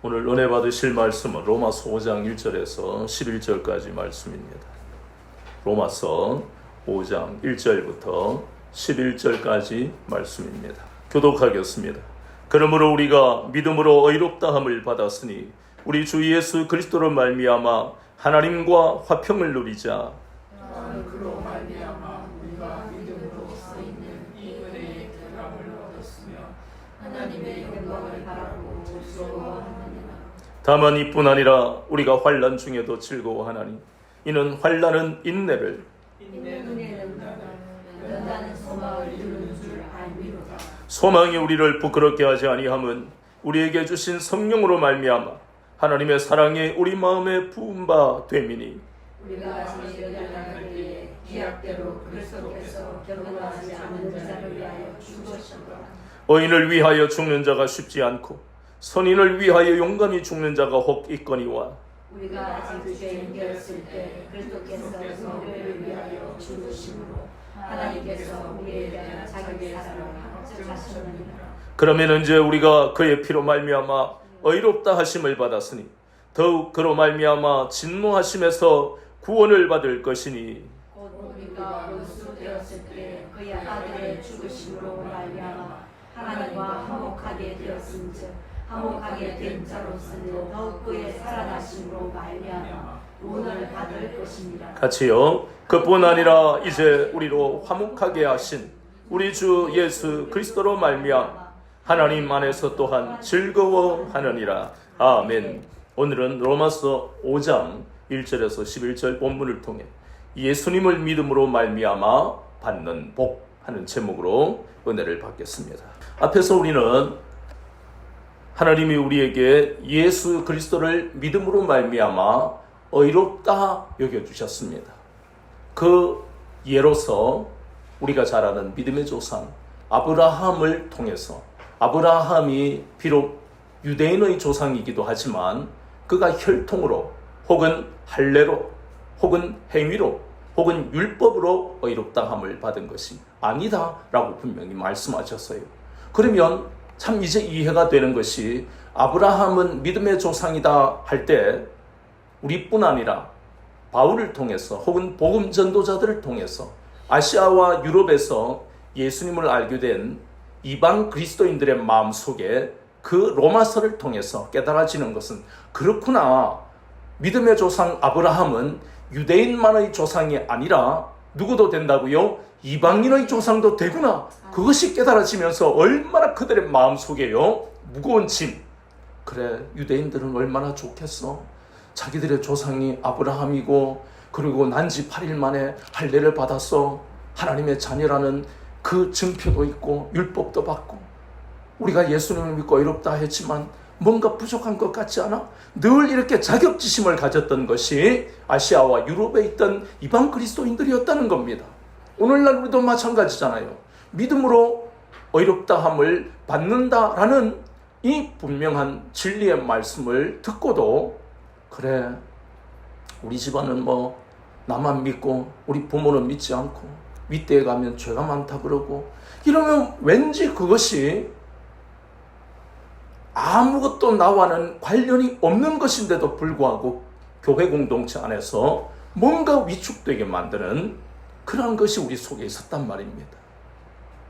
오늘 은혜 받으실 말씀은 로마서 5장 1절에서 11절까지 말씀입니다. 로마서 5장 1절부터 11절까지 말씀입니다. 교독하겠습니다. 그러므로 우리가 믿음으로 의롭다함을 받았으니 우리 주 예수 그리스도로 말미암아 하나님과 화평을 누리자. 그로 말미암아 우리가 믿음으로 서 있는 이 은혜의 대감을 얻었으며 하나님의 영광을 바라고 즐거워하느니라. 다만 이뿐 아니라 우리가 환난 중에도 즐거워하나니 이는 환난은 인내를, 인내는 연단은 소망을 이루는 줄 알미로다. 소망이 우리를 부끄럽게 하지 아니함은 우리에게 주신 성령으로 말미암아 하나님의 사랑이 우리 마음에 부은 바 됨이니. 우리가 제자를 때에 기약대로 그리스도께서 결혼하지 않은 자를 위하여 죽으셨도다. 의인을 위하여 죽는 자가 쉽지 않고 선인을 위하여 용감히 죽는 자가 혹 있거니와. 우리가 아직 죄인 되었을 때 그리스도께서 성도를 위하여 죽으심으로 하나님께서 우리에 대한 자기의 사랑을 합작하셨느니라. 그러면 이제 우리가 그의 피로 말미암아 의롭다 하심을 받았으니 더욱 그로 말미암아 진노하심에서 구원을 받을 것이니. 곧 우리가 원수되었을 때 그의 아들의 죽으심으로 말미암아 하나님과 화목하게 되었은즉 화목하게 된 자로서는 더욱 그의 살아나심으로 말미암아 구원을 받을 것이니라. 같이요. 그뿐 아니라 이제 우리로 화목하게 하신 우리 주 예수 그리스도로 말미암아 하나님 안에서 또한 즐거워하느니라. 아멘. 오늘은 로마서 5장 1절에서 11절 본문을 통해 예수님을 믿음으로 말미암아 받는 복 하는 제목으로 은혜를 받겠습니다. 앞에서 우리는 하나님이 우리에게 예수 그리스도를 믿음으로 말미암아 의롭다 여겨주셨습니다. 그 예로서 우리가 잘 아는 믿음의 조상 아브라함을 통해서, 아브라함이 비록 유대인의 조상이기도 하지만 그가 혈통으로 혹은 할례로 혹은 행위로 혹은 율법으로 의롭다함을 받은 것이 아니다라고 분명히 말씀하셨어요. 그러면 참 이제 이해가 되는 것이, 아브라함은 믿음의 조상이다 할 때 우리뿐 아니라 바울을 통해서 혹은 복음 전도자들을 통해서 아시아와 유럽에서 예수님을 알게 된 이방 그리스도인들의 마음속에 그 로마서를 통해서 깨달아지는 것은, 그렇구나, 믿음의 조상 아브라함은 유대인만의 조상이 아니라 누구도 된다고요? 이방인의 조상도 되구나. 그것이 깨달아지면서 얼마나 그들의 마음속에요 무거운 짐. 그래, 유대인들은 얼마나 좋겠어. 자기들의 조상이 아브라함이고 그리고 난지 8일 만에 할례를 받았어. 하나님의 자녀라는 그 증표도 있고 율법도 받고, 우리가 예수님을 믿고 의롭다 했지만 뭔가 부족한 것 같지 않아? 늘 이렇게 자격지심을 가졌던 것이 아시아와 유럽에 있던 이방 그리스도인들이었다는 겁니다. 오늘날 우리도 마찬가지잖아요. 믿음으로 의롭다함을 받는다라는 이 분명한 진리의 말씀을 듣고도, 그래, 우리 집안은 뭐 나만 믿고 우리 부모는 믿지 않고 윗대에 가면 죄가 많다 그러고 이러면 왠지 그것이 아무것도 나와는 관련이 없는 것인데도 불구하고 교회 공동체 안에서 뭔가 위축되게 만드는 그러한 것이 우리 속에 있었단 말입니다.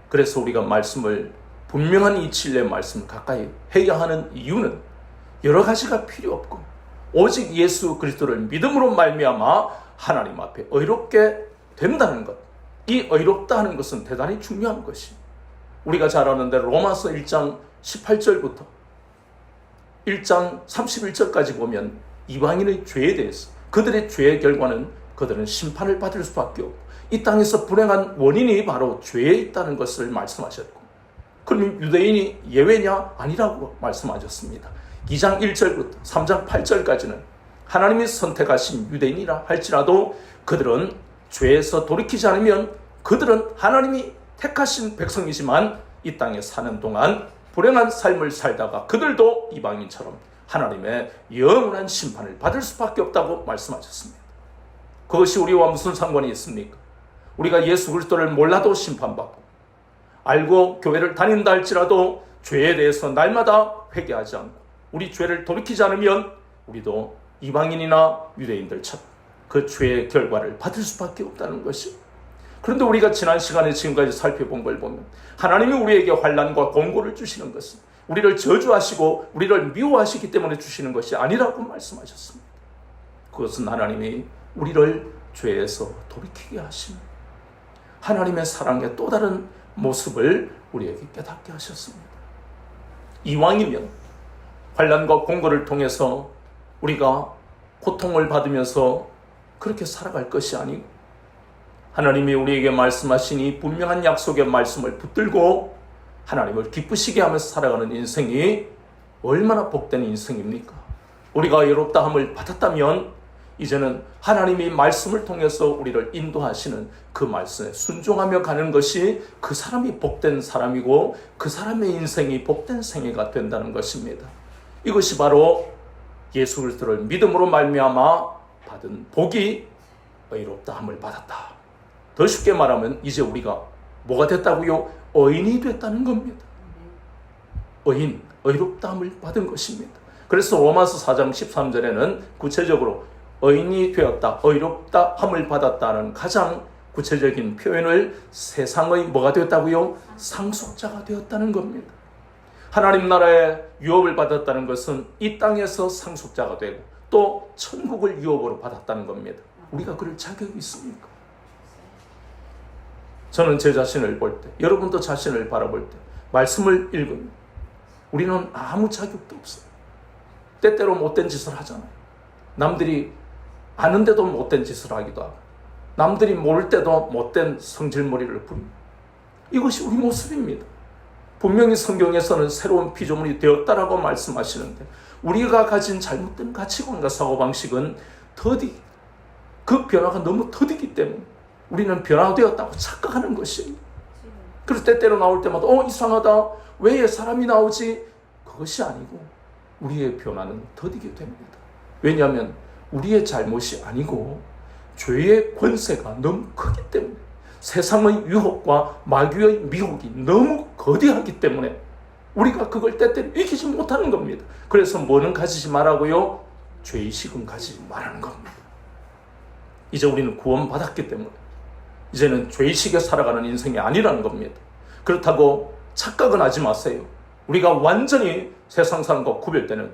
그래서 우리가 말씀을, 분명한 이 진리의 말씀을 가까이 해야 하는 이유는 여러 가지가 필요 없고 오직 예수 그리스도를 믿음으로 말미암아 하나님 앞에 의롭게 된다는 것, 이 의롭다 하는 것은 대단히 중요한 것이, 우리가 잘 아는데 로마서 1장 18절부터 1장 31절까지 보면 이방인의 죄에 대해서, 그들의 죄의 결과는 그들은 심판을 받을 수밖에 없고 이 땅에서 불행한 원인이 바로 죄에 있다는 것을 말씀하셨고, 그러면 유대인이 예외냐? 아니라고 말씀하셨습니다. 2장 1절부터 3장 8절까지는 하나님이 선택하신 유대인이라 할지라도 그들은 죄에서 돌이키지 않으면 그들은 하나님이 택하신 백성이지만 이 땅에 사는 동안 불행한 삶을 살다가 그들도 이방인처럼 하나님의 영원한 심판을 받을 수밖에 없다고 말씀하셨습니다. 그것이 우리와 무슨 상관이 있습니까? 우리가 예수 그리스도를 몰라도 심판받고 알고 교회를 다닌다 할지라도 죄에 대해서 날마다 회개하지 않고 우리 죄를 돌이키지 않으면 우리도 이방인이나 유대인들처럼 그 죄의 결과를 받을 수밖에 없다는 것이. 그런데 우리가 지난 시간에 지금까지 살펴본 걸 보면 하나님이 우리에게 환난과 공고를 주시는 것은 우리를 저주하시고 우리를 미워하시기 때문에 주시는 것이 아니라고 말씀하셨습니다. 그것은 하나님이 우리를 죄에서 돌이키게 하시는 하나님의 사랑의 또 다른 모습을 우리에게 깨닫게 하셨습니다. 이왕이면 환난과 공고를 통해서 우리가 고통을 받으면서 그렇게 살아갈 것이 아니고 하나님이 우리에게 말씀하신 이 분명한 약속의 말씀을 붙들고 하나님을 기쁘시게 하면서 살아가는 인생이 얼마나 복된 인생입니까? 우리가 의롭다함을 받았다면 이제는 하나님이 말씀을 통해서 우리를 인도하시는 그 말씀에 순종하며 가는 것이 그 사람이 복된 사람이고 그 사람의 인생이 복된 생애가 된다는 것입니다. 이것이 바로 예수 그리스도를 믿음으로 말미암아 받은 복이 의롭다함을 받았다. 더 쉽게 말하면 이제 우리가 뭐가 됐다고요? 의인이 됐다는 겁니다. 의인, 의롭다함을 받은 것입니다. 그래서 로마서 4장 13절에는 구체적으로 의인이 되었다, 의롭다함을 받았다는 가장 구체적인 표현을 세상의 뭐가 되었다고요? 상속자가 되었다는 겁니다. 하나님 나라의 유업을 받았다는 것은 이 땅에서 상속자가 되고 또 천국을 유업으로 받았다는 겁니다. 우리가 그럴 자격이 있습니까? 저는 제 자신을 볼 때, 여러분도 자신을 바라볼 때 말씀을 읽으면 우리는 아무 자격도 없어요. 때때로 못된 짓을 하잖아요. 남들이 아는데도 못된 짓을 하기도 하고 남들이 모를 때도 못된 성질머리를 부립니다. 이것이 우리 모습입니다. 분명히 성경에서는 새로운 피조물이 되었다라고 말씀하시는데 우리가 가진 잘못된 가치관과 사고방식은 더디 그 변화가 너무 더디기 때문에 우리는 변화되었다고 착각하는 것입니다. 그래서 때때로 나올 때마다 이상하다, 왜 사람이 나오지? 그것이 아니고 우리의 변화는 더디게 됩니다. 왜냐하면 우리의 잘못이 아니고 죄의 권세가 너무 크기 때문에 세상의 유혹과 마귀의 미혹이 너무 거대하기 때문에 우리가 그걸 때때로 이기지 못하는 겁니다. 그래서 뭐는 가지지 말라고요? 죄의식은 가지지 말라는 겁니다. 이제 우리는 구원받았기 때문에 이제는 죄의식에 살아가는 인생이 아니라는 겁니다. 그렇다고 착각은 하지 마세요. 우리가 완전히 세상 사람과 구별되는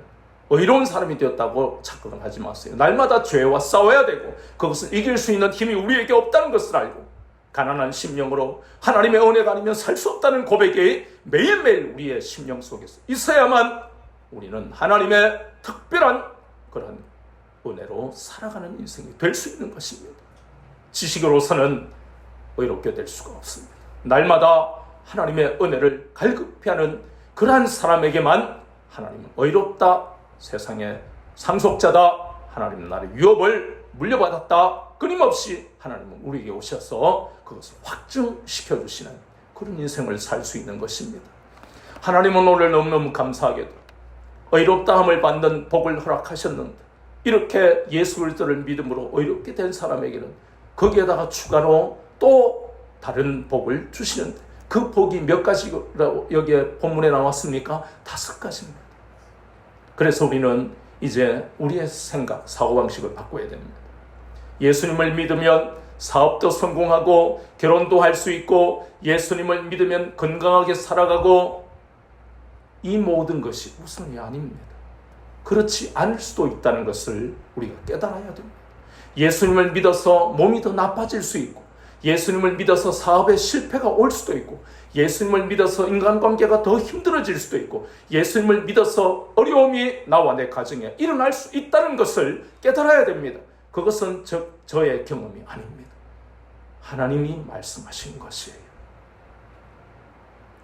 의로운 사람이 되었다고 착각은 하지 마세요. 날마다 죄와 싸워야 되고 그것을 이길 수 있는 힘이 우리에게 없다는 것을 알고 가난한 심령으로 하나님의 은혜가 아니면 살 수 없다는 고백이 매일매일 우리의 심령 속에서 있어야만 우리는 하나님의 특별한 그런 은혜로 살아가는 인생이 될 수 있는 것입니다. 지식으로서는 의롭게 될 수가 없습니다. 날마다 하나님의 은혜를 갈급해하는 그러한 사람에게만 하나님은 의롭다, 세상의 상속자다, 하나님 나라의 유업을 물려받았다, 끊임없이 하나님은 우리에게 오셔서 그것을 확증시켜 주시는 그런 인생을 살 수 있는 것입니다. 하나님은 오늘 너무너무 감사하게도 의롭다함을 받는 복을 허락하셨는데 이렇게 예수 그리스도를 믿음으로 의롭게 된 사람에게는 거기에다가 추가로 또 다른 복을 주시는데 그 복이 몇 가지라고 여기에 본문에 나왔습니까? 5가지입니다. 그래서 우리는 이제 우리의 생각, 사고방식을 바꿔야 됩니다. 예수님을 믿으면 사업도 성공하고 결혼도 할 수 있고 예수님을 믿으면 건강하게 살아가고 이 모든 것이 우선이 아닙니다. 그렇지 않을 수도 있다는 것을 우리가 깨달아야 됩니다. 예수님을 믿어서 몸이 더 나빠질 수 있고 예수님을 믿어서 사업에 실패가 올 수도 있고 예수님을 믿어서 인간관계가 더 힘들어질 수도 있고 예수님을 믿어서 어려움이 나와 내 가정에 일어날 수 있다는 것을 깨달아야 됩니다. 그것은 저의 경험이 아닙니다. 하나님이 말씀하신 것이에요.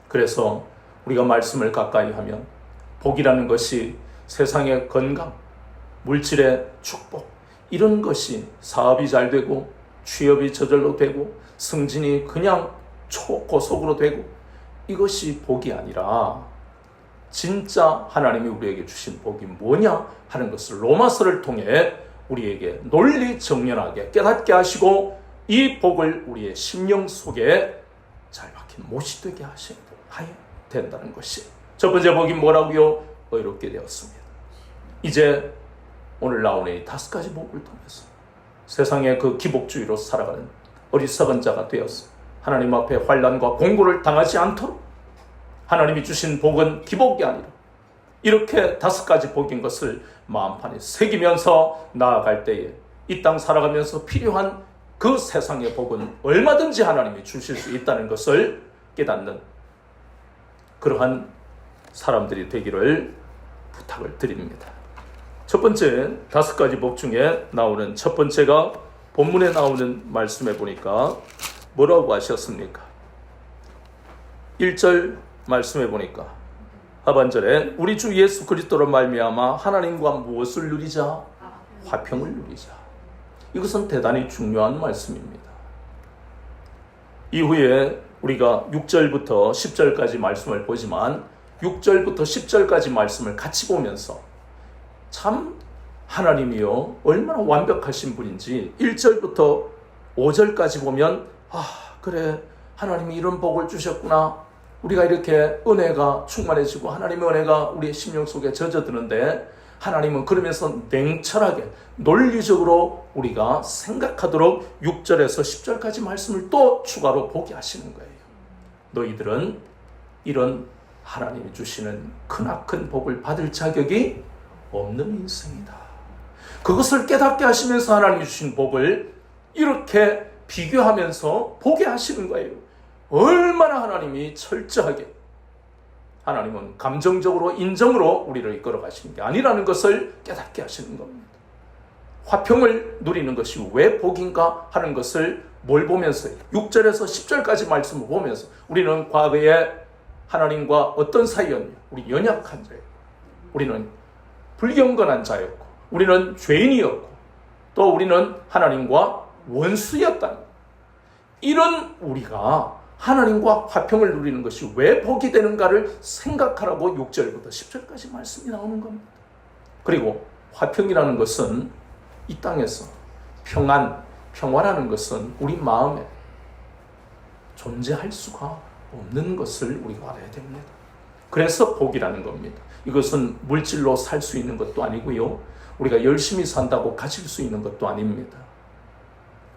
그래서 우리가 말씀을 가까이 하면 복이라는 것이 세상의 건강, 물질의 축복 이런 것이 사업이 잘 되고 취업이 저절로 되고 승진이 그냥 초고속으로 되고 이것이 복이 아니라 진짜 하나님이 우리에게 주신 복이 뭐냐 하는 것을 로마서를 통해 우리에게 논리정연하게 깨닫게 하시고 이 복을 우리의 심령 속에 잘 박힌 못이 되게 하셔야 된다는 것이 첫 번째 복이 뭐라고요? 의롭게 되었습니다. 이제 오늘 나오는 이 5가지 복을 통해서 세상의 그 기복주의로 살아가는 어리석은 자가 되어서 하나님 앞에 환난과 공고를 당하지 않도록 하나님이 주신 복은 기복이 아니라 이렇게 5가지 복인 것을 마음판에 새기면서 나아갈 때에 이 땅 살아가면서 필요한 그 세상의 복은 얼마든지 하나님이 주실 수 있다는 것을 깨닫는 그러한 사람들이 되기를 부탁을 드립니다. 첫 번째 5가지 복 중에 나오는 첫 번째가 본문에 나오는 말씀에 보니까 뭐라고 하셨습니까? 1절 말씀에 보니까 하반절에 우리 주 예수 그리스도로 말미암아 하나님과 무엇을 누리자? 화평을 누리자. 이것은 대단히 중요한 말씀입니다. 이후에 우리가 6절부터 10절까지 말씀을 보지만 6절부터 10절까지 말씀을 같이 보면서 참 하나님이요 얼마나 완벽하신 분인지 1절부터 5절까지 보면 그래 하나님이 이런 복을 주셨구나, 우리가 이렇게 은혜가 충만해지고 하나님의 은혜가 우리의 심령 속에 젖어드는데 하나님은 그러면서 냉철하게 논리적으로 우리가 생각하도록 6절에서 10절까지 말씀을 또 추가로 보게 하시는 거예요. 너희들은 이런 하나님이 주시는 크나큰 복을 받을 자격이 없는 인생이다. 그것을 깨닫게 하시면서 하나님이 주신 복을 이렇게 비교하면서 보게 하시는 거예요. 얼마나 하나님이 철저하게, 하나님은 감정적으로 인정으로 우리를 이끌어 가시는 게 아니라는 것을 깨닫게 하시는 겁니다. 화평을 누리는 것이 왜 복인가 하는 것을 뭘 보면서 6절에서 10절까지 말씀을 보면서 우리는 과거에 하나님과 어떤 사이였냐? 우리 연약한 자였고, 우리는 불경건한 자였고, 우리는 죄인이었고, 또 우리는 하나님과 원수였다. 이런 우리가 하나님과 화평을 누리는 것이 왜 복이 되는가를 생각하라고 6절부터 10절까지 말씀이 나오는 겁니다. 그리고 화평이라는 것은 이 땅에서 평화라는 것은 우리 마음에 존재할 수가 없는 것을 우리가 알아야 됩니다. 그래서 복이라는 겁니다. 이것은 물질로 살 수 있는 것도 아니고요, 우리가 열심히 산다고 가질 수 있는 것도 아닙니다.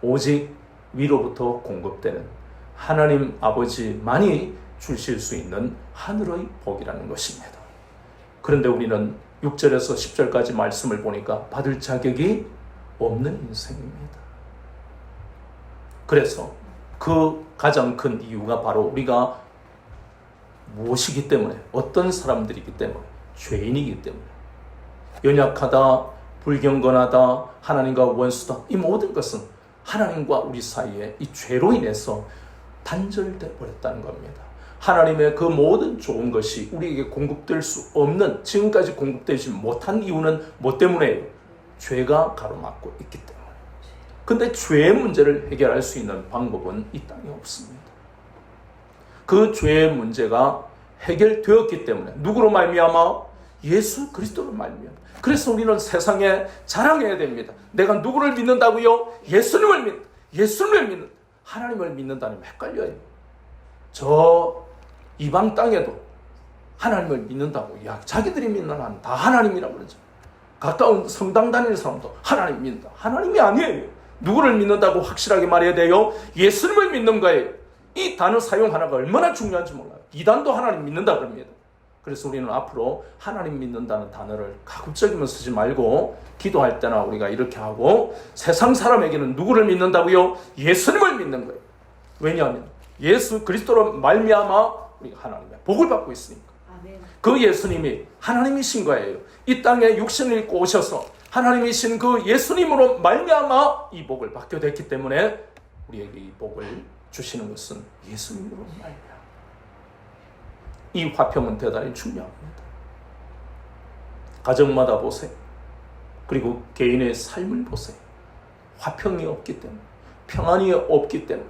오직 위로부터 공급되는 하나님 아버지만이 주실 수 있는 하늘의 복이라는 것입니다. 그런데 우리는 6절에서 10절까지 말씀을 보니까 받을 자격이 없는 인생입니다. 그래서 그 가장 큰 이유가 바로 우리가 무엇이기 때문에, 어떤 사람들이기 때문에, 죄인이기 때문에, 연약하다, 불경건하다, 하나님과 원수다, 이 모든 것은 하나님과 우리 사이에 이 죄로 인해서 단절돼 버렸다는 겁니다. 하나님의 그 모든 좋은 것이 우리에게 공급될 수 없는, 지금까지 공급되지 못한 이유는 뭐 때문에요? 죄가 가로막고 있기 때문에. 근데 죄의 문제를 해결할 수 있는 방법은 이 땅에 없습니다. 그 죄의 문제가 해결되었기 때문에 누구로 말미암아? 예수 그리스도로 말미암아. 그래서 우리는 세상에 자랑해야 됩니다. 내가 누구를 믿는다고요? 예수님을 믿는, 하나님을 믿는다는 헷갈려요. 저 이방 땅에도 하나님을 믿는다고, 자기들이 믿는 하나님 다 하나님이라고 그러죠. 가까운 성당 다니는 사람도 하나님 믿는다. 하나님이 아니에요. 누구를 믿는다고 확실하게 말해야 돼요? 예수님을 믿는 거예요. 이 단어 사용 하나가 얼마나 중요한지 몰라요. 이단도 하나님 믿는다 그럽니다. 그래서 우리는 앞으로 하나님 믿는다는 단어를 가급적이면 쓰지 말고 기도할 때나 우리가 이렇게 하고, 세상 사람에게는 누구를 믿는다고요? 예수님을 믿는 거예요. 왜냐하면 예수 그리스도로 말미암아 우리가 하나님의 복을 받고 있으니까. 그 예수님이 하나님이신 거예요. 이 땅에 육신을 입고 오셔서 하나님이신 그 예수님으로 말미암아 이 복을 받게 됐기 때문에 우리에게 이 복을 주시는 것은 예수님으로 말미암아. 이 화평은 대단히 중요합니다. 가정마다 보세요. 그리고 개인의 삶을 보세요. 화평이 없기 때문에, 평안이 없기 때문에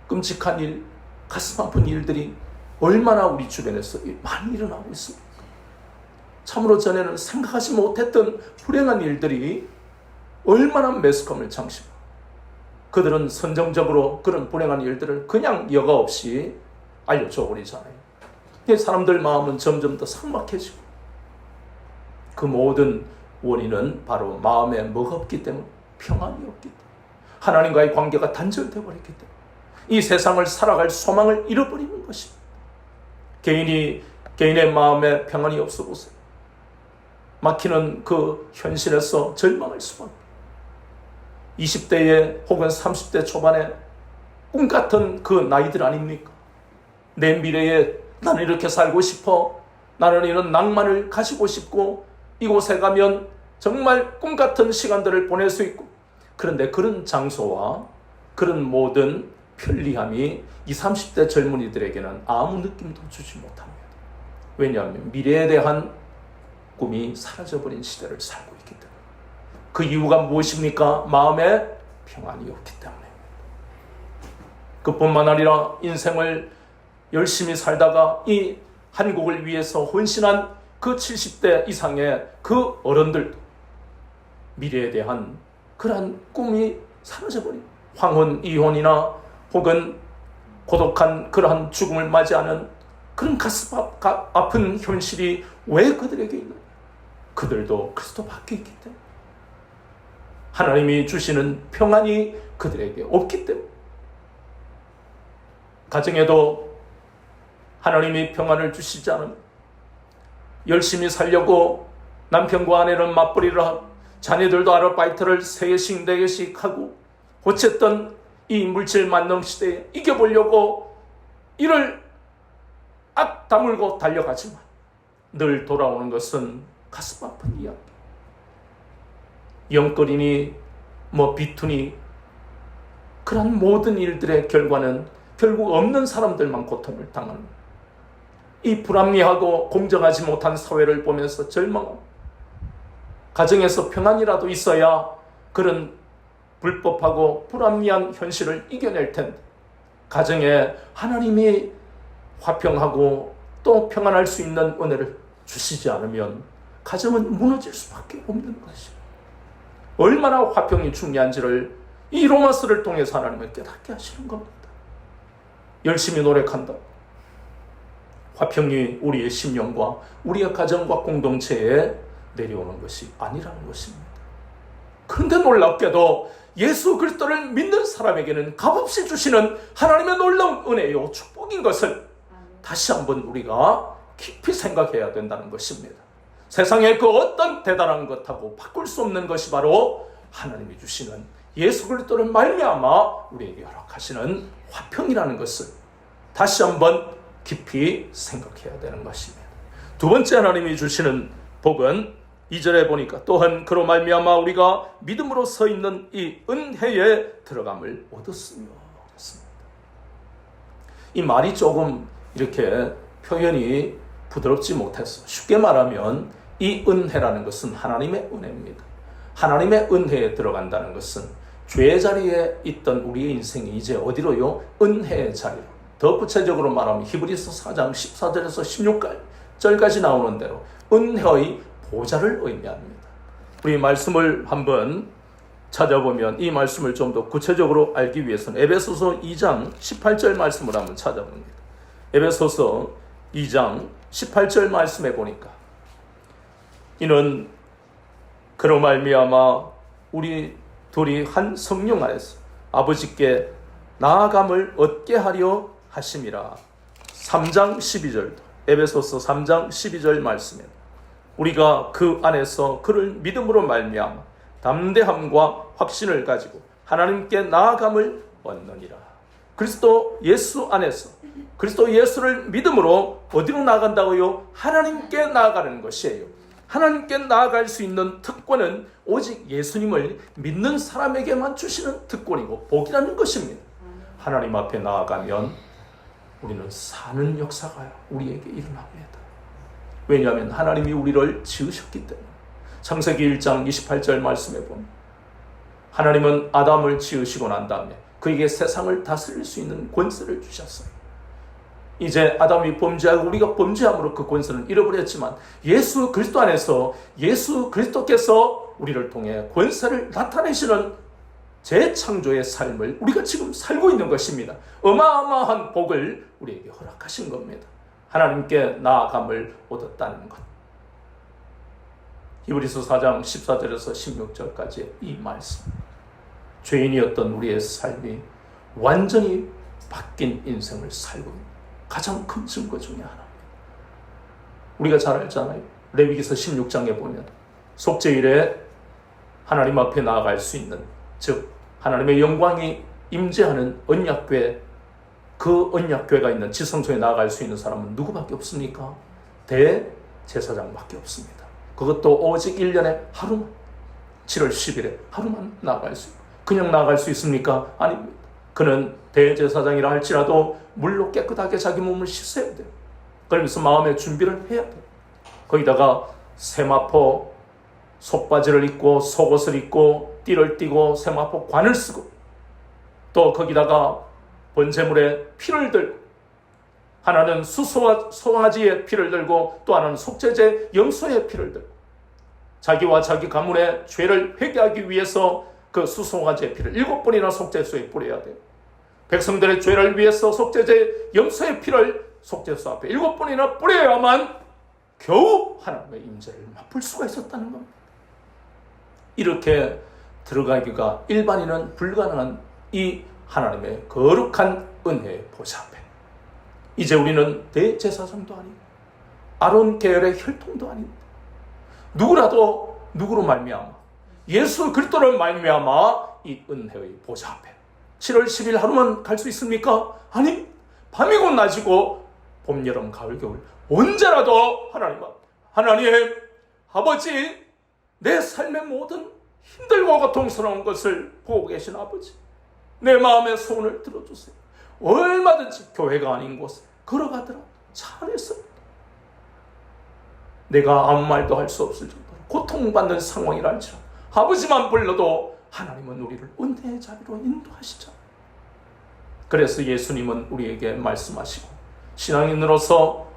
끔찍한 일, 가슴 아픈 일들이 얼마나 우리 주변에서 많이 일어나고 있습니까? 참으로 전에는 생각하지 못했던 불행한 일들이 얼마나 매스컴을 장식하고, 그들은 선정적으로 그런 불행한 일들을 그냥 여과 없이 알려줘 버리잖아요. 사람들 마음은 점점 더 삭막해지고, 그 모든 원인은 바로 마음에 뭐가 없기 때문에, 평안이 없기 때문에, 하나님과의 관계가 단절되어 버렸기 때문에 이 세상을 살아갈 소망을 잃어버리는 것입니다. 개인의 마음에 평안이 없어 보세요. 막히는 그 현실에서 절망할 수밖에. 20대에 혹은 30대 초반에 꿈 같은 그 나이들 아닙니까? 내 미래에 나는 이렇게 살고 싶어, 나는 이런 낭만을 가지고 싶고, 이곳에 가면 정말 꿈 같은 시간들을 보낼 수 있고, 그런데 그런 장소와 그런 모든 편리함이 20, 30대 젊은이들에게는 아무 느낌도 주지 못합니다. 왜냐하면 미래에 대한 꿈이 사라져버린 시대를 살고 있기 때문에. 그 이유가 무엇입니까? 마음에 평안이 없기 때문에. 그뿐만 아니라 인생을 열심히 살다가 이 한국을 위해서 헌신한 그 70대 이상의 그 어른들도 미래에 대한 그러한 꿈이 사라져버린, 황혼, 이혼이나 혹은 고독한 그러한 죽음을 맞이하는 그런 가슴 아픈 현실이 왜 그들에게 있느냐? 그들도 그리스도 밖에 있기 때문에, 하나님이 주시는 평안이 그들에게 없기 때문에. 가정에도 하나님이 평안을 주시지 않으면 열심히 살려고 남편과 아내는 맞벌이를 하고 자녀들도 아르바이트를 3개씩 4개씩 하고 어쨌든 이 물질 만능 시대에 이겨보려고 이를 악 다물고 달려가지만 늘 돌아오는 것은 가슴 아픈 이야기. 영끌이니 비투니 그런 모든 일들의 결과는 결국 없는 사람들만 고통을 당하는, 이 불합리하고 공정하지 못한 사회를 보면서 절망하고, 가정에서 평안이라도 있어야 그런 불법하고 불합리한 현실을 이겨낼 텐데, 가정에 하나님이 화평하고 또 평안할 수 있는 은혜를 주시지 않으면 가정은 무너질 수밖에 없는 것입니다. 얼마나 화평이 중요한지를 이 로마서를 통해서 하나님은 깨닫게 하시는 겁니다. 열심히 노력한다. 화평이 우리의 심령과 우리의 가정과 공동체에 내려오는 것이 아니라는 것입니다. 그런데 놀랍게도 예수 그리스도를 믿는 사람에게는 값없이 주시는 하나님의 놀라운 은혜요 축복인 것을 다시 한번 우리가 깊이 생각해야 된다는 것입니다. 세상의 그 어떤 대단한 것하고 바꿀 수 없는 것이 바로 하나님이 주시는 예수 그리스도를 말미암아 우리에게 허락하시는 화평이라는 것을 다시 한번 깊이 생각해야 되는 것입니다. 두 번째 하나님이 주시는 복은 2절에 보니까 또한 그로 말미암아 우리가 믿음으로 서 있는 이 은혜에 들어감을 얻었으며 그랬습니다. 이 말이 조금 이렇게 표현이 부드럽지 못해서, 쉽게 말하면 이 은혜라는 것은 하나님의 은혜입니다. 하나님의 은혜에 들어간다는 것은 죄의 자리에 있던 우리의 인생이 이제 어디로요? 은혜의 자리로. 더 구체적으로 말하면 히브리서 4장 14절에서 16절까지 나오는 대로 은혜의 보좌를 의미합니다. 우리 말씀을 한번 찾아보면 이 말씀을 좀 더 구체적으로 알기 위해서는 에베소서 2장 18절 말씀을 한번 찾아봅니다. 에베소서 2장 18절 말씀에 보니까 이는 그로 말미암아 우리 둘이 한 성령 안에서 아버지께 나아감을 얻게 하려 하심이라. 3장 12절도 에베소서 3장 12절 말씀에 우리가 그 안에서 그를 믿음으로 말미암아 담대함과 확신을 가지고 하나님께 나아감을 얻느니라. 그리스도 예수 안에서 그리스도 예수를 믿음으로 어디로 나아간다고요? 하나님께 나아가는 것이에요. 하나님께 나아갈 수 있는 특권은 오직 예수님을 믿는 사람에게만 주시는 특권이고 복이라는 것입니다. 하나님 앞에 나아가면 우리는 사는 역사가 우리에게 일어납니다. 왜냐하면 하나님이 우리를 지으셨기 때문에. 창세기 1장 28절 말씀에 보면 하나님은 아담을 지으시고 난 다음에 그에게 세상을 다스릴 수 있는 권세를 주셨어요. 이제 아담이 범죄하고 우리가 범죄함으로 그 권세는 잃어버렸지만 예수 그리스도 안에서 예수 그리스도께서 우리를 통해 권세를 나타내시는 재창조의 삶을 우리가 지금 살고 있는 것입니다. 어마어마한 복을 우리에게 허락하신 겁니다. 하나님께 나아감을 얻었다는 것. 히브리서 4장 14절에서 16절까지 이 말씀, 죄인이었던 우리의 삶이 완전히 바뀐 인생을 살고 있는 가장 큰 증거 중에 하나. 우리가 잘 알잖아요. 레위기서 16장에 보면 속죄일에 하나님 앞에 나아갈 수 있는, 즉 하나님의 영광이 임재하는 언약궤, 그 언약궤가 있는 지성소에 나아갈 수 있는 사람은 누구밖에 없습니까? 대제사장밖에 없습니다. 그것도 오직 1년에 하루만, 7월 10일에 하루만 나아갈 수 있고, 그냥 나아갈 수 있습니까? 아닙니다. 그는 대제사장이라 할지라도 물로 깨끗하게 자기 몸을 씻어야 돼요. 그러면서 마음의 준비를 해야 돼요. 거기다가 세마포 속바지를 입고 속옷을 입고 띠를 띠고 세마포 관을 쓰고, 또 거기다가 번제물에 피를 들고, 하나는 수송아지의 피를 들고 또 하나는 속죄제 염소의 피를 들고, 자기와 자기 가문의 죄를 회개하기 위해서 그 수송아지의 피를 7번이나 속죄소에 뿌려야 돼요. 백성들의 죄를 위해서 속죄제 염소의 피를 속죄소 앞에 7번이나 뿌려야만 겨우 하나님의 임재를 맛볼 수가 있었다는 겁니다. 이렇게 들어가기가 일반인은 불가능한 이 하나님의 거룩한 은혜의 보좌 앞에 이제 우리는 대제사장도 아니고 아론 계열의 혈통도 아닙니다. 누구라도 누구로 말미암아 예수 그리스도를 말미암아 이 은혜의 보좌 앞에 7월 10일 하루만 갈 수 있습니까? 아니, 밤이고 낮이고 봄, 여름, 가을, 겨울 언제라도 하나님 아버지, 내 삶의 모든 힘들고 고통스러운 것을 보고 계신 아버지, 내 마음의 소원을 들어주세요. 얼마든지 교회가 아닌 곳에 걸어가더라도 차 안에서 내가 아무 말도 할 수 없을 정도로 고통받는 상황이랄지라도 아버지만 불러도 하나님은 우리를 은혜의 자리로 인도하시죠. 그래서 예수님은 우리에게 말씀하시고 신앙인으로서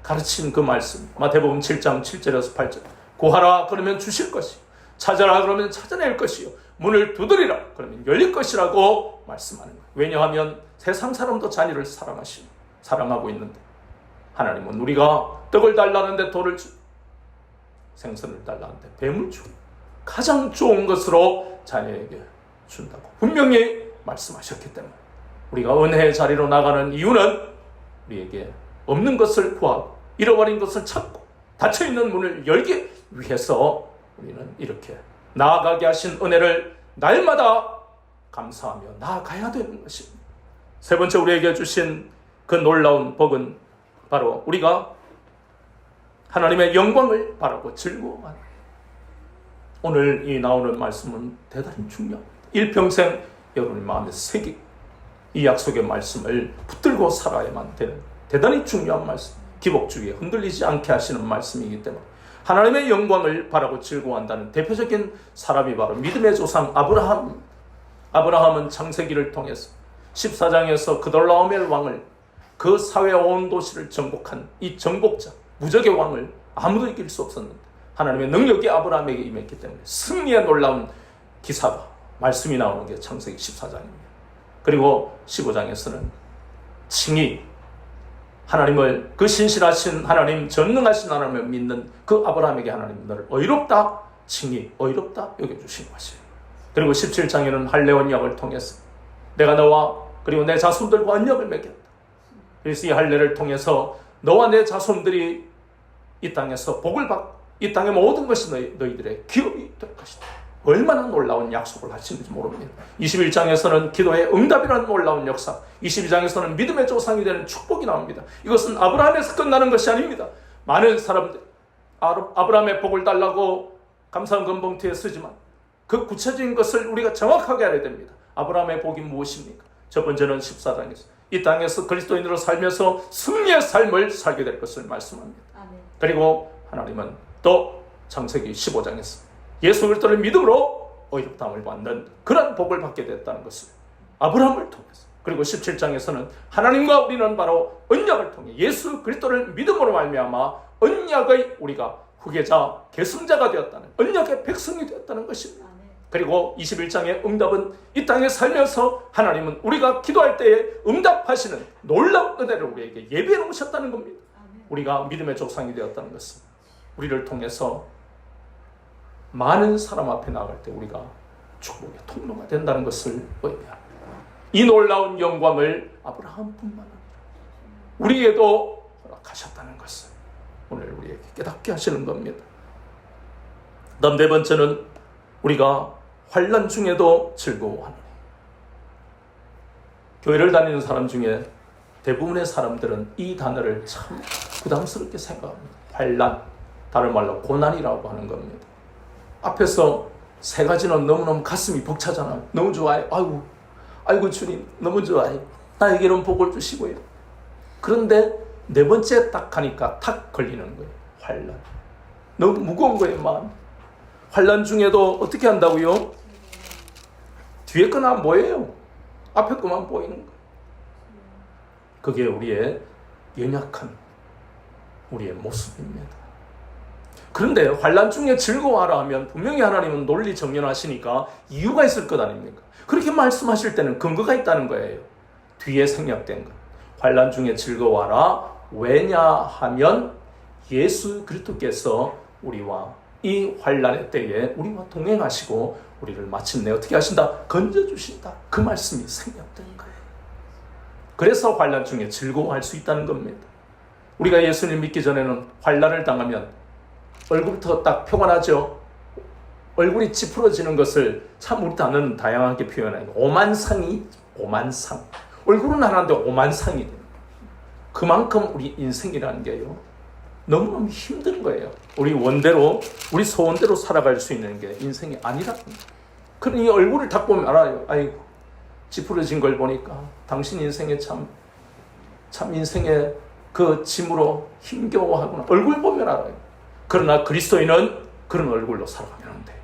가르친 그 말씀, 마태복음 7장 7절에서 8절, 구하라 그러면 주실 것이요, 찾아라 그러면 찾아낼 것이요, 문을 두드리라 그러면 열릴 것이라고 말씀하는 거예요. 왜냐하면 세상 사람도 자녀를 사랑하고 있는데, 하나님은 우리가 떡을 달라는데 돌을 주고 생선을 달라는데 뱀을 주고 가장 좋은 것으로 자녀에게 준다고 분명히 말씀하셨기 때문에 우리가 은혜의 자리로 나가는 이유는 우리에게 없는 것을 구하고 잃어버린 것을 찾고 닫혀있는 문을 열기 위해서 우리는 이렇게 나아가게 하신 은혜를 날마다 감사하며 나아가야 되는 것입니다. 세 번째 우리에게 주신 그 놀라운 복은 바로 우리가 하나님의 영광을 바라고 즐거워하는, 오늘 이 나오는 말씀은 대단히 중요합니다. 일평생 여러분의 마음에 새기고 이 약속의 말씀을 붙들고 살아야만 되는 대단히 중요한 말씀, 기복주의에 흔들리지 않게 하시는 말씀이기 때문에 하나님의 영광을 바라고 즐거워한다는 대표적인 사람이 바로 믿음의 조상 아브라함입니다. 아브라함은 창세기를 통해서 14장에서 그돌라오멜 왕을, 그 사회 온 도시를 정복한 이 정복자, 무적의 왕을 아무도 이길 수 없었는데 하나님의 능력이 아브라함에게 임했기 때문에 승리의 놀라운 기사가, 말씀이 나오는 게 창세기 14장입니다. 그리고 15장에서는 칭히 하나님을, 그 신실하신 하나님, 전능하신 하나님을 믿는 그 아브라함에게 하나님 너를 의롭다, 칭히 의롭다 여겨주신 것이에요. 그리고 17장에는 할례 언약을 통해서 내가 너와 그리고 내 자손들과 언약을 맺겠다. 그래서 이 할례를 통해서 너와 내 자손들이 이 땅에서 복을 받고 이 땅의 모든 것이 너희들의 기업이 될 것이다. 얼마나 놀라운 약속을 하시는지 모릅니다. 21장에서는 기도의 응답이라는 놀라운 역사, 22장에서는 믿음의 조상이 되는 축복이 나옵니다. 이것은 아브라함에서 끝나는 것이 아닙니다. 많은 사람들 아브라함의 복을 달라고 감사원 건봉투에 쓰지만 그 구체적인 것을 우리가 정확하게 알아야 됩니다. 아브라함의 복이 무엇입니까? 첫 번째는 14장에서 이 땅에서 그리스도인으로 살면서 승리의 삶을 살게 될 것을 말씀합니다. 아멘. 그리고 하나님은 또 창세기 15장에서 예수 그리스도를 믿음으로 의롭다함을 받는 그런 복을 받게 됐다는 것을 아브라함을 통해서, 그리고 17장에서는 하나님과 우리는 바로 언약을 통해 예수 그리스도를 믿음으로 말미암아 언약의 우리가 후계자, 계승자가 되었다는, 언약의 백성이 되었다는 것입니다. 그리고 21장의 응답은 이 땅에 살면서 하나님은 우리가 기도할 때에 응답하시는 놀라운 은혜를 우리에게 예비해 놓으셨다는 겁니다. 우리가 믿음의 조상이 되었다는 것은 우리를 통해서 많은 사람 앞에 나갈 때 우리가 축복의 통로가 된다는 것을 의미합니다. 이 놀라운 영광을 아브라함뿐만 아니라 우리에도 허락하셨다는 것을 오늘 우리에게 깨닫게 하시는 겁니다. 다음 네 번째는 우리가 환난 중에도 즐거워하는, 교회를 다니는 사람 중에 대부분의 사람들은 이 단어를 참 부담스럽게 생각합니다. 환난, 다른 말로 고난이라고 하는 겁니다. 앞에서 세 가지는 너무너무 가슴이 벅차잖아요. 너무 좋아요. 아이고 주님 너무 좋아요. 나에게는 복을 주시고요. 그런데 네 번째 딱 하니까 탁 걸리는 거예요. 환난. 너무 무거운 거예요, 마음. 환난 중에도 어떻게 한다고요? 뒤에 거는 뭐예요? 앞에 거만 보이는 거예요. 그게 우리의 연약한 우리의 모습입니다. 그런데 환난 중에 즐거워하라 하면 분명히 하나님은 논리 정연하시니까 이유가 있을 것 아닙니까? 그렇게 말씀하실 때는 근거가 있다는 거예요. 뒤에 생략된 것. 환난 중에 즐거워하라. 왜냐하면 예수 그리스도께서 우리와 이 환난의 때에 우리와 동행하시고 우리를 마침내 어떻게 하신다? 건져주신다. 그 말씀이 생략된 거예요. 그래서 환난 중에 즐거워할 수 있다는 겁니다. 우리가 예수님 믿기 전에는 환난을 당하면 얼굴부터 딱 표가 나죠. 얼굴이 찌푸러지는 것을 참 우리 단어는 다양하게 표현해요. 오만상이 오만상. 얼굴은 하나인데 오만상이 돼요. 그만큼 우리 인생이라는 게요, 너무너무 힘든 거예요. 우리 원대로, 우리 소원대로 살아갈 수 있는 게 인생이 아니라는 거예요. 그러니 얼굴을 딱 보면 알아요. 아이고, 찌푸러진 걸 보니까 당신 인생에 참 인생의 그 짐으로 힘겨워하구나. 얼굴 보면 알아요. 그러나 그리스도인은 그런 얼굴로 살아가면 안 돼요.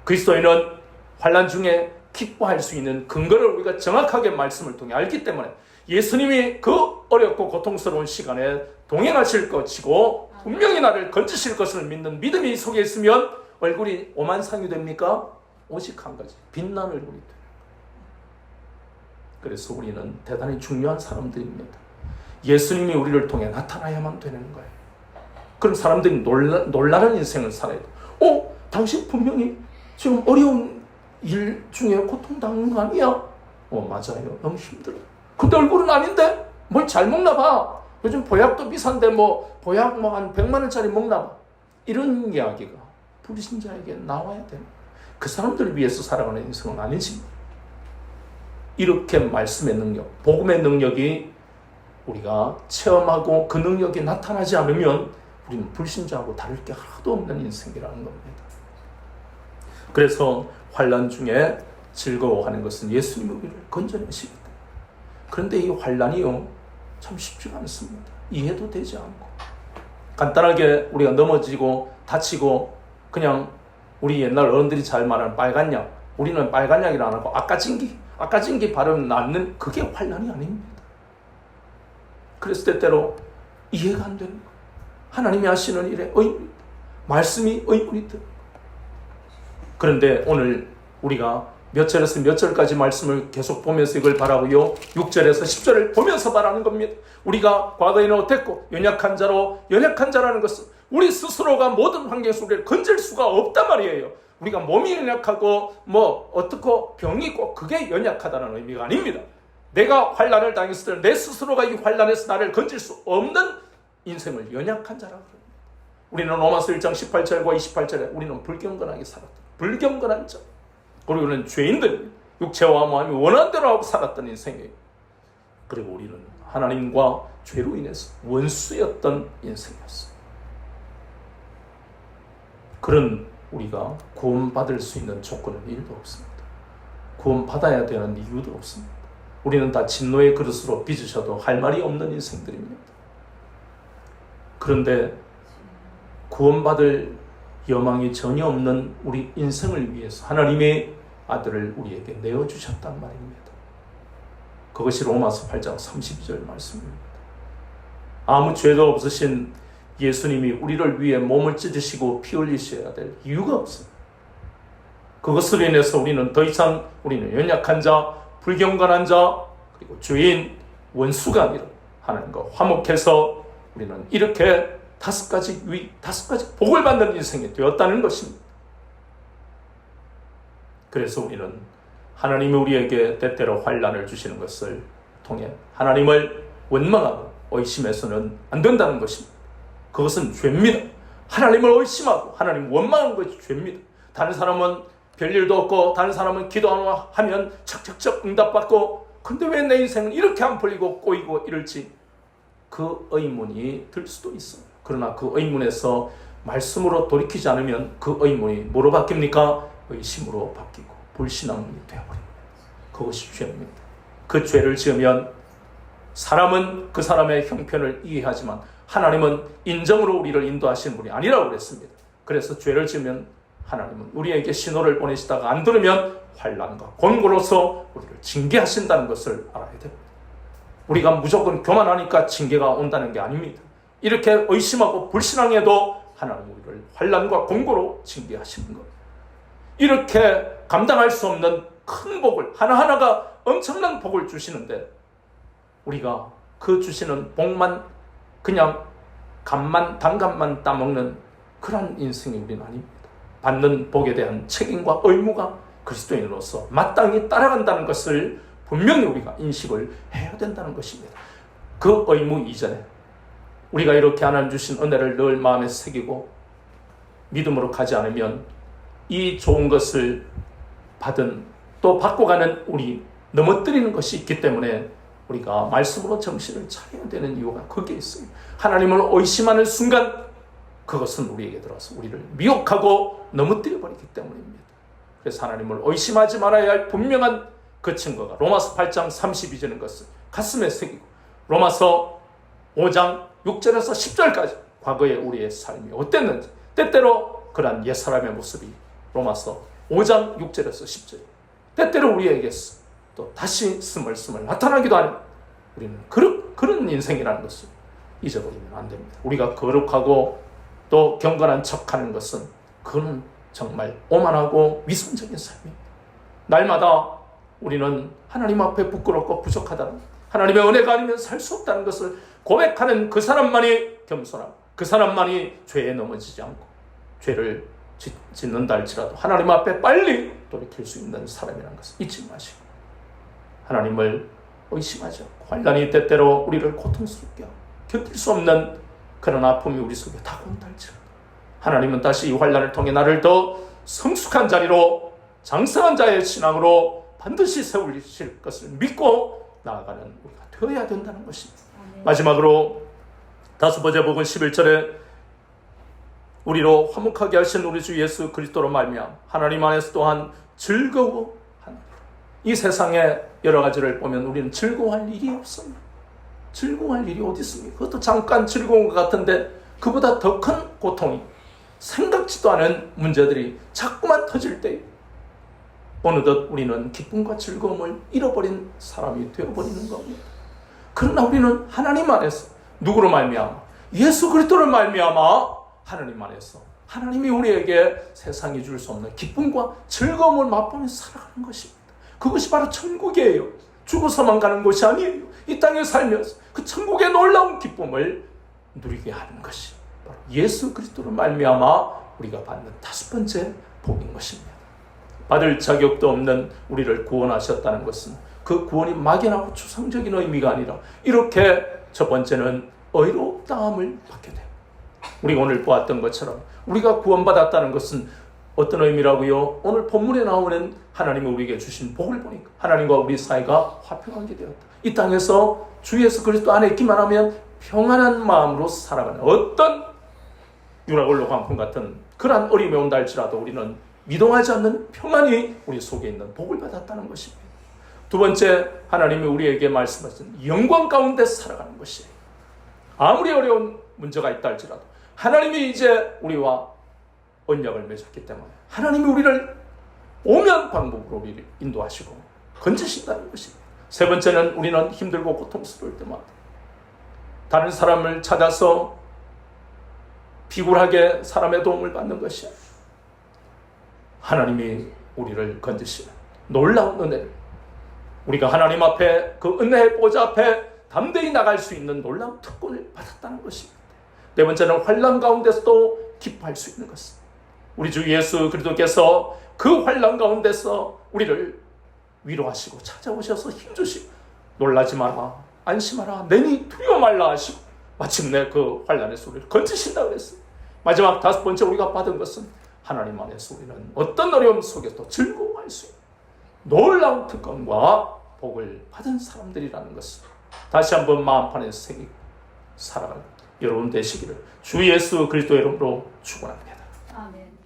그리스도인은 환난 중에 기뻐할 수 있는 근거를 우리가 정확하게 말씀을 통해 알기 때문에 예수님이 그 어렵고 고통스러운 시간에 동행하실 것이고 분명히 나를 건지실 것을 믿는 믿음이 속에 있으면 얼굴이 오만상이 됩니까? 오직 한 가지, 빛난 얼굴이 돼요. 그래서 우리는 대단히 중요한 사람들입니다. 예수님이 우리를 통해 나타나야만 되는 거예요. 그럼 사람들이 놀라는 인생을 살아야 돼요. 당신 분명히 지금 어려운 일 중에 고통당하는 거 아니야? 맞아요. 너무 힘들어. 근데 얼굴은 아닌데? 뭘 잘 먹나 봐. 요즘 보약도 비싼데 보약 한 100만 원짜리 먹나 봐. 이런 이야기가 불신자에게 나와야 돼요. 그 사람들을 위해서 살아가는 인생은 아니지. 이렇게 말씀의 능력, 복음의 능력이 우리가 체험하고 그 능력이 나타나지 않으면 우리는 불신자하고 다를 게 하나도 없는 인생이라는 겁니다. 그래서 환난 중에 즐거워하는 것은 예수님의 우리를 건져내십니다. 그런데 이 환난이요, 참 쉽지가 않습니다. 이해도 되지 않고 간단하게 우리가 넘어지고 다치고 그냥 우리 옛날 어른들이 잘 말하는 빨간 약, 우리는 빨간 약이라 안 하고 아까진기 바르면 낫는, 그게 환난이 아닙니다. 그래서 때때로 이해가 안 되는 거예요. 하나님이 하시는 일에 의문이다. 말씀이 의문이다. 그런데 오늘 우리가 몇 절에서 몇 절까지 말씀을 계속 보면서 이걸 바라고요. 6절에서 10절을 보면서 바라는 겁니다. 우리가 과거에는 어땠고 연약한 자라는 것은 우리 스스로가 모든 환경 속에 건질 수가 없단 말이에요. 우리가 몸이 연약하고 어떻고 병이 있고 그게 연약하다는 의미가 아닙니다. 내가 환난을 당했을 때 내 스스로가 이 환난에서 나를 건질 수 없는 인생을 연약한 자라고 합니다. 우리는 로마서 1장 18절과 28절에 우리는 불경건하게 살았다. 불경건한 자. 그리고 우리는 죄인들, 육체와 마음이 원하는 대로 하고 살았던 인생이에요. 그리고 우리는 하나님과 죄로 인해서 원수였던 인생이었어요. 그런 우리가 구원받을 수 있는 조건은 1도 없습니다. 구원받아야 되는 이유도 없습니다. 우리는 다 진노의 그릇으로 빚으셔도 할 말이 없는 인생들입니다. 그런데 구원받을 여망이 전혀 없는 우리 인생을 위해서 하나님의 아들을 우리에게 내어주셨단 말입니다. 그것이 로마서 8장 32절 말씀입니다. 아무 죄도 없으신 예수님이 우리를 위해 몸을 찢으시고 피 흘리셔야 될 이유가 없습니다. 그것으로 인해서 우리는 더 이상 우리는 연약한 자, 불경건한 자, 그리고 죄인, 원수가 아니라 하나님과 화목해서 우리는 이렇게 5가지 복을 받는 인생이 되었다는 것입니다. 그래서 우리는 하나님이 우리에게 때때로 환난을 주시는 것을 통해 하나님을 원망하고 의심해서는 안 된다는 것입니다. 그것은 죄입니다. 하나님을 의심하고 하나님 원망하는 것이 죄입니다. 다른 사람은 별일도 없고 다른 사람은 기도하면 척척척 응답받고 근데 왜 내 인생은 이렇게 안 풀리고 꼬이고 이럴지 그 의문이 들 수도 있어요. 그러나 그 의문에서 말씀으로 돌이키지 않으면 그 의문이 뭐로 바뀝니까? 의심으로 바뀌고 불신앙이 되어버립니다. 그것이 죄입니다. 그 죄를 지으면 사람은 그 사람의 형편을 이해하지만 하나님은 인정으로 우리를 인도하시는 분이 아니라고 그랬습니다. 그래서 죄를 지으면 하나님은 우리에게 신호를 보내시다가 안 들으면 환난과 권고로서 우리를 징계하신다는 것을 알아야 됩니다. 우리가 무조건 교만하니까 징계가 온다는 게 아닙니다. 이렇게 의심하고 불신앙해도 하나님 우리를 환난과 권고로 징계하시는 것. 이렇게 감당할 수 없는 큰 복을 하나하나가 엄청난 복을 주시는데 우리가 그 주시는 복만 그냥 단감만 따먹는 그런 인생이 우리는 아닙니다. 받는 복에 대한 책임과 의무가 그리스도인으로서 마땅히 따라간다는 것을 분명히 우리가 인식을 해야 된다는 것입니다. 그 의무 이전에 우리가 이렇게 하나님 주신 은혜를 늘 마음에 새기고 믿음으로 가지 않으면 이 좋은 것을 받은 또 받고 가는 우리 넘어뜨리는 것이 있기 때문에 우리가 말씀으로 정신을 차려야 되는 이유가 거기에 있어요. 하나님을 의심하는 순간 그것은 우리에게 들어서 우리를 미혹하고 넘어뜨려 버리기 때문입니다. 그래서 하나님을 의심하지 말아야 할 분명한 그 증거가 로마서 8장 32절인 것을 가슴에 새기고 로마서 5장 6절에서 10절까지 과거의 우리의 삶이 어땠는지 때때로 그러한 옛사람의 모습이 로마서 5장 6절에서 10절 때때로 우리에게서 또 다시 스멀스멀 나타나기도 하는 우리는 그런 인생이라는 것을 잊어버리면 안 됩니다. 우리가 거룩하고 또 경건한 척하는 것은 그는 정말 오만하고 위선적인 삶입니다. 날마다 우리는 하나님 앞에 부끄럽고 부족하다는 하나님의 은혜가 아니면 살 수 없다는 것을 고백하는 그 사람만이 겸손하고 그 사람만이 죄에 넘어지지 않고 죄를 짓는다 할지라도 하나님 앞에 빨리 돌이킬 수 있는 사람이라는 것을 잊지 마시고 하나님을 의심하지 않고 환난이 때때로 우리를 고통스럽게 하고 견딜 수 없는 그런 아픔이 우리 속에 다가온다 할지라도 하나님은 다시 이 환난을 통해 나를 더 성숙한 자리로 장성한 자의 신앙으로 반드시 세우실 것을 믿고 나아가는 우리가 되어야 된다는 것입니다. 마지막으로 다섯 번째 복음 11절에 우리로 화목하게 하신 우리 주 예수 그리스도로 말미암아 하나님 안에서 또한 즐거워하는 이 세상에 여러 가지를 보면 우리는 즐거워할 일이 없습니다. 즐거워할 일이 어디 있습니까? 그것도 잠깐 즐거운 것 같은데 그보다 더 큰 고통이 생각지도 않은 문제들이 자꾸만 터질 때 어느덧 우리는 기쁨과 즐거움을 잃어버린 사람이 되어버리는 겁니다. 그러나 우리는 하나님 안에서 누구로 말미암아? 예수 그리스도를 말미암아 하나님 안에서 하나님이 우리에게 세상이 줄 수 없는 기쁨과 즐거움을 맛보면서 살아가는 것입니다. 그것이 바로 천국이에요. 죽어서만 가는 것이 아니에요. 이 땅에 살면서 그 천국의 놀라운 기쁨을 누리게 하는 것이 바로 예수 그리스도로 말미암아 우리가 받는 다섯 번째 복인 것입니다. 받을 자격도 없는 우리를 구원하셨다는 것은 그 구원이 막연하고 추상적인 의미가 아니라 이렇게 첫 번째는 의롭다함을 받게 돼요. 우리가 오늘 보았던 것처럼 우리가 구원받았다는 것은 어떤 의미라고요? 오늘 본문에 나오는 하나님이 우리에게 주신 복을 보니까 하나님과 우리 사이가 화평하게 되었다. 이 땅에서 주 예수 그리스도 안에 있기만 하면 평안한 마음으로 살아가는 어떤 유라굴로 광풍 같은 그러한 어려움이 온다 할지라도 우리는 미동하지 않는 평안이 우리 속에 있는 복을 받았다는 것입니다. 두 번째, 하나님이 우리에게 말씀하신 영광 가운데 살아가는 것이에요. 아무리 어려운 문제가 있다 할지라도 하나님이 이제 우리와 언약을 맺었기 때문에 하나님이 우리를 오면 방법으로 우리를 인도하시고 건지신다는 것입니다. 세 번째는 우리는 힘들고 고통스러울 때마다 다른 사람을 찾아서 비굴하게 사람의 도움을 받는 것이 하나님이 우리를 건지시는 놀라운 은혜를 우리가 하나님 앞에 그 은혜의 보좌 앞에 담대히 나갈 수 있는 놀라운 특권을 받았다는 것입니다. 네 번째는 환난 가운데서도 기뻐할 수 있는 것은 우리 주 예수 그리스도께서 그 환난 가운데서 우리를 위로하시고 찾아오셔서 힘주시고 놀라지 마라, 안심하라, 내니 두려워 말라 하시고 마침내 그 환난에서 우리를 건지신다 그랬어요. 마지막 다섯 번째 우리가 받은 것은 하나님 안에서 우리는 어떤 어려움 속에도 즐거워할 수 있는 놀라운 특권과 복을 받은 사람들이라는 것을 다시 한번 마음판에 새기고 살아가는 여러분 되시기를 주 예수 그리스도 이름으로 축원합니다. 아멘.